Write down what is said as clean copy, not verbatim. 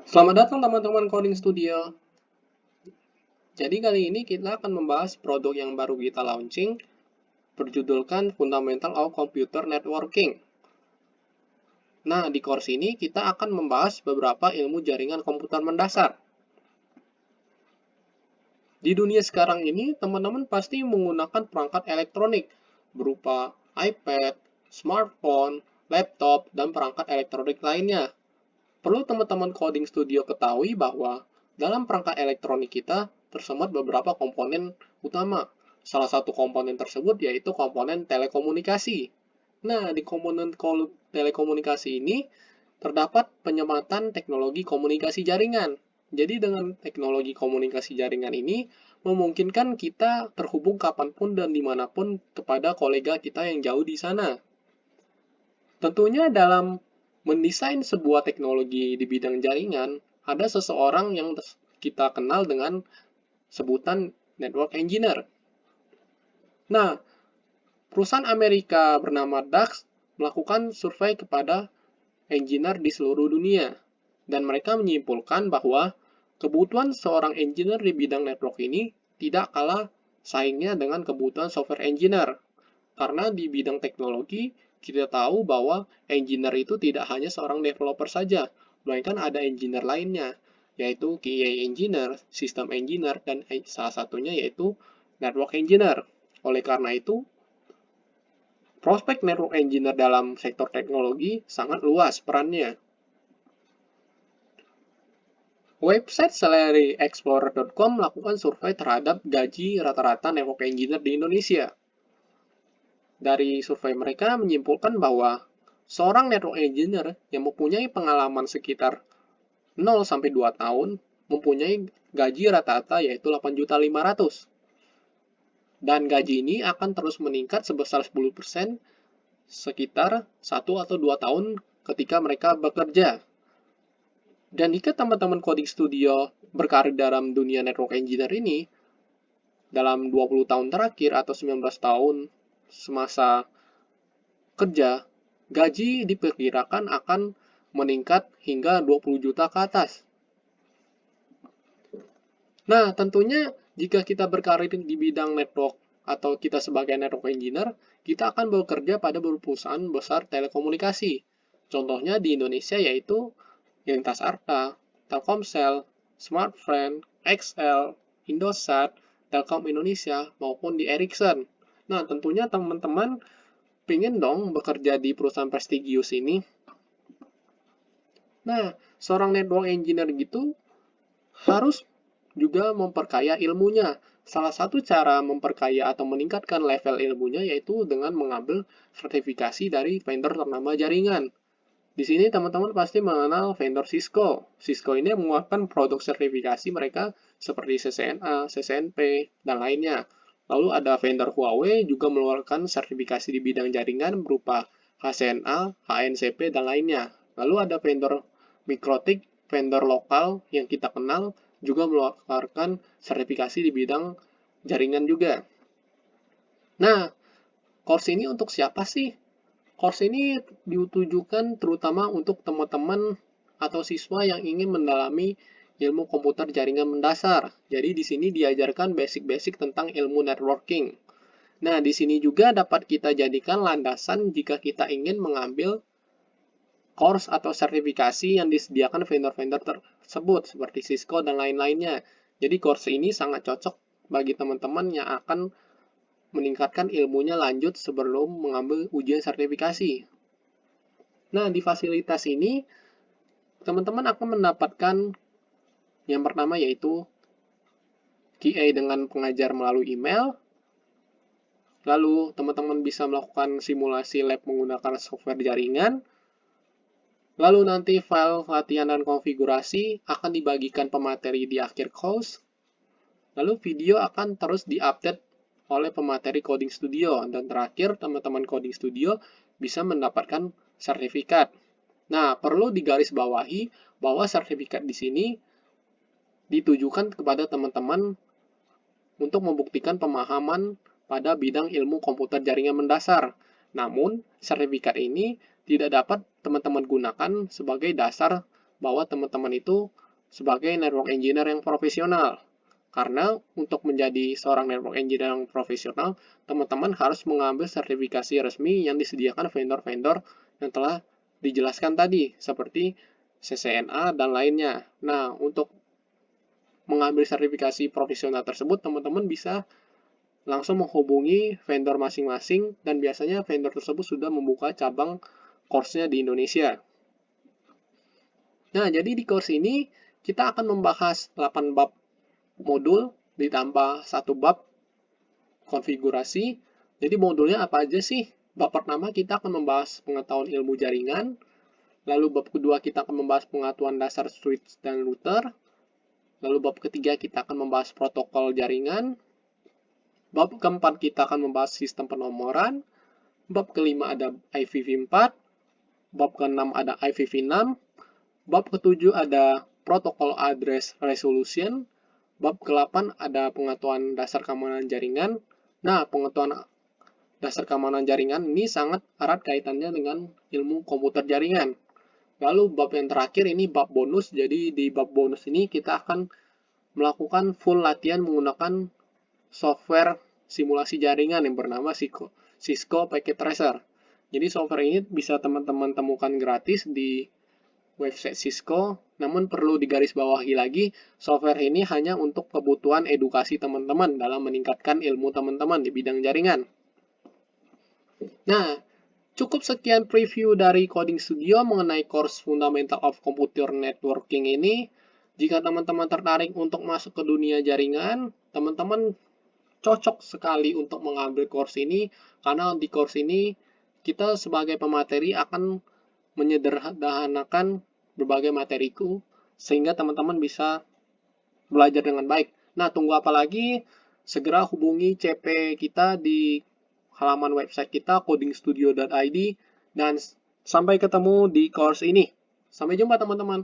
Selamat datang teman-teman Coding Studio. Jadi kali ini kita akan membahas produk yang baru kita launching berjudulkan Fundamental of Computer Networking. Nah, di course ini kita akan membahas beberapa ilmu jaringan komputer mendasar. Di dunia sekarang ini, teman-teman pasti menggunakan perangkat elektronik berupa iPad, smartphone, laptop, dan perangkat elektronik lainnya. Perlu teman-teman Coding Studio ketahui bahwa dalam perangkat elektronik kita tersemat beberapa komponen utama. Salah satu komponen tersebut yaitu komponen telekomunikasi. Nah, di komponen telekomunikasi ini terdapat penyematan teknologi komunikasi jaringan. Jadi dengan teknologi komunikasi jaringan ini memungkinkan kita terhubung kapanpun dan dimanapun kepada kolega kita yang jauh di sana. Tentunya dalam mendesain sebuah teknologi di bidang jaringan, ada seseorang yang kita kenal dengan sebutan network engineer. Nah, perusahaan Amerika bernama DAX melakukan survei kepada engineer di seluruh dunia, dan mereka menyimpulkan bahwa kebutuhan seorang engineer di bidang network ini tidak kalah saingnya dengan kebutuhan software engineer. Karena di bidang teknologi, kita tahu bahwa engineer itu tidak hanya seorang developer saja, melainkan ada engineer lainnya, yaitu QA engineer, system engineer, dan salah satunya yaitu network engineer. Oleh karena itu, prospek network engineer dalam sektor teknologi sangat luas perannya. Website salaryexplorer.com melakukan survei terhadap gaji rata-rata network engineer di Indonesia. Dari survei mereka menyimpulkan bahwa seorang network engineer yang mempunyai pengalaman sekitar 0-2 tahun mempunyai gaji rata-rata yaitu 8.500.000. Dan gaji ini akan terus meningkat sebesar 10% sekitar 1 atau 2 tahun ketika mereka bekerja. Dan jika teman-teman Coding Studio berkarir dalam dunia network engineer ini, dalam 20 tahun terakhir atau 19 tahun semasa kerja, gaji diperkirakan akan meningkat hingga 20 juta ke atas. Nah, tentunya jika kita berkarir di bidang network atau kita sebagai network engineer, kita akan bekerja pada perusahaan besar telekomunikasi. Contohnya di Indonesia yaitu Lintas Arta, Telkomsel, Smartfren, XL, Indosat, Telkom Indonesia, maupun di Ericsson. Nah, tentunya teman-teman pengen dong bekerja di perusahaan prestigius ini. Nah, seorang network engineer gitu harus juga memperkaya ilmunya. Salah satu cara memperkaya atau meningkatkan level ilmunya yaitu dengan mengambil sertifikasi dari vendor ternama jaringan. Di sini teman-teman pasti mengenal vendor Cisco. Cisco ini mengeluarkan produk sertifikasi mereka seperti CCNA, CCNP, dan lainnya. Lalu ada vendor Huawei juga mengeluarkan sertifikasi di bidang jaringan berupa HCNA, HNCP, dan lainnya. Lalu ada vendor Mikrotik, vendor lokal yang kita kenal juga mengeluarkan sertifikasi di bidang jaringan juga. Nah, course ini untuk siapa sih? Course ini ditujukan terutama untuk teman-teman atau siswa yang ingin mendalami ilmu komputer jaringan mendasar. Jadi di sini diajarkan basic-basic tentang ilmu networking. Nah, di sini juga dapat kita jadikan landasan jika kita ingin mengambil course atau sertifikasi yang disediakan vendor-vendor tersebut seperti Cisco dan lain-lainnya. Jadi course ini sangat cocok bagi teman-teman yang akan meningkatkan ilmunya lanjut sebelum mengambil ujian sertifikasi. Nah, di fasilitas ini, teman-teman akan mendapatkan yang pertama yaitu QA dengan pengajar melalui email. Lalu, teman-teman bisa melakukan simulasi lab menggunakan software jaringan. Lalu nanti file latihan dan konfigurasi akan dibagikan pemateri di akhir course. Lalu video akan terus diupdate oleh pemateri Coding Studio. Dan terakhir, teman-teman Coding Studio bisa mendapatkan sertifikat. Nah, perlu digarisbawahi bahwa sertifikat di sini ditujukan kepada teman-teman untuk membuktikan pemahaman pada bidang ilmu komputer jaringan mendasar. Namun, sertifikat ini tidak dapat teman-teman gunakan sebagai dasar bahwa teman-teman itu sebagai network engineer yang profesional. Karena untuk menjadi seorang network engineer yang profesional, teman-teman harus mengambil sertifikasi resmi yang disediakan vendor-vendor yang telah dijelaskan tadi, seperti CCNA dan lainnya. Nah, untuk mengambil sertifikasi profesional tersebut, teman-teman bisa langsung menghubungi vendor masing-masing, dan biasanya vendor tersebut sudah membuka cabang course-nya di Indonesia. Nah, jadi di course ini kita akan membahas 8 bab modul ditambah 1 bab konfigurasi. Jadi modulnya apa aja sih? Bab pertama kita akan membahas pengetahuan ilmu jaringan. Lalu bab kedua kita akan membahas pengetahuan dasar switch dan router. Lalu bab ketiga kita akan membahas protokol jaringan. Bab keempat kita akan membahas sistem penomoran. Bab kelima ada IPv4. Bab keenam ada IPv6. Bab ketujuh ada protokol address resolution. Bab ke-8 ada pengetahuan dasar keamanan jaringan. Nah, pengetahuan dasar keamanan jaringan ini sangat erat kaitannya dengan ilmu komputer jaringan. Lalu bab yang terakhir ini bab bonus. Jadi di bab bonus ini kita akan melakukan full latihan menggunakan software simulasi jaringan yang bernama Cisco Packet Tracer. Jadi software ini bisa teman-teman temukan gratis di website Cisco, namun perlu digarisbawahi lagi, software ini hanya untuk kebutuhan edukasi teman-teman dalam meningkatkan ilmu teman-teman di bidang jaringan. Nah, cukup sekian preview dari Coding Studio mengenai course Fundamental of Computer Networking ini. Jika teman-teman tertarik untuk masuk ke dunia jaringan, teman-teman cocok sekali untuk mengambil course ini, karena di course ini kita sebagai pemateri akan menyederhanakan berbagai materiku, sehingga teman-teman bisa belajar dengan baik. Nah, tunggu apa lagi? Segera hubungi CP kita di halaman website kita, codingstudio.id, dan sampai ketemu di course ini. Sampai jumpa teman-teman.